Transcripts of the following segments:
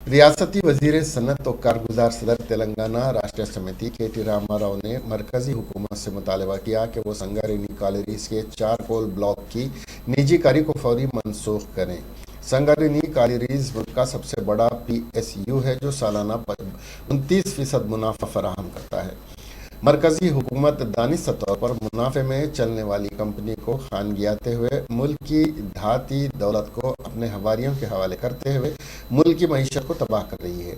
रियासती वजीर सनत और कारगुजार सदर तेलंगाना राष्ट्रीय समिति के.टी. रामाराव ने मरकजी हुकूमत से मुतालबा किया कि वो संगारेड्डी कॉलोनीज के चारकोल ब्लॉक की निजीकारी को फौरी मनसूख करें। संगारेड्डी कॉलोनीज मुल्क का सबसे बड़ा PSU है जो सालाना 29% मुनाफा फराहम करता है। मरकजी हुकूमत दानिश तौर पर मुनाफे में चलने वाली कंपनी को खानगियाते हुए मुल्क की धाती दौलत को अपने हवारियों के हवाले करते हुए मुल्क की मईशत को तबाह कर रही है।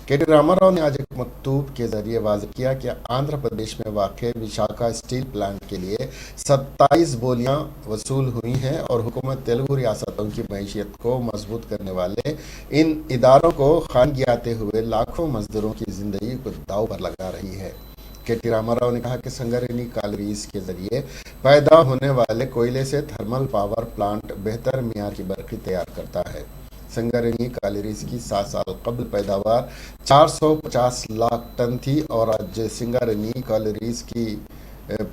के.टी. रामाराव ने आज एक मकतूब के जरिए वाज़ेह किया कि आंध्र प्रदेश में वाक़ विशाखा स्टील प्लांट के लिए 27 बोलियां वसूल हुई हैं और हुकूमत तेलुगु रियासतों की मईशत को मजबूत करने वाले इन इदारों को खानगियाते हुए लाखों मजदूरों की ज़िंदगी को दांव पर लगा रही है। के.टी. रामाराव ने कहा कि संगारेड्डी कॉलोनीज के जरिए पैदा होने वाले कोयले से थर्मल पावर प्लांट बेहतर मियार की बरक़ी तैयार करता है। संगारेड्डी कॉलोनीज की 7 साल कबल पैदावार 450 लाख टन थी और आज संगारेड्डी कॉलोनीज की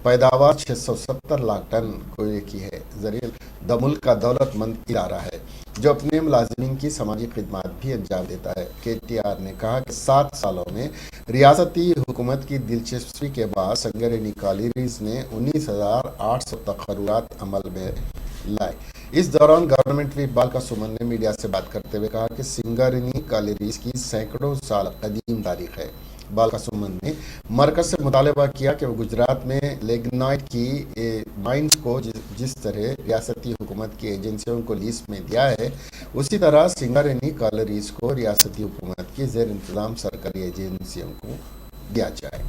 पैदावार 670 लाख टन कोयले की है। जरिए द मुल्क का दौलतमंद इदारा है जो अपने मुलाजिमीन की समाजी खिदमत भी अंजाम देता है। KTR ने कहा कि 7 सालों में रियासती हुकूमत की दिलचस्पी के बाद संगारेड्डी कॉलोनीज ने 19,800 तकर्रुरात अमल में लाए। इस दौरान गवर्नमेंट व्हिप बालका सुमन ने मीडिया से बात करते हुए कहा कि संगारेड्डी कॉलोनीज की सैकड़ों साल कदीम तारीख है। बालका सुमन ने मरकज से मुतालबा किया कि वो गुजरात में लिग्नाइट की माइंस को जिस तरह रियासती हुकूमत की एजेंसियों को लीज में दिया है उसी तरह संगारेड्डी कॉलोनीज को रियासती हुकूमत की ज़ेर इंतज़ाम सरकारी एजेंसियों को दिया जाए।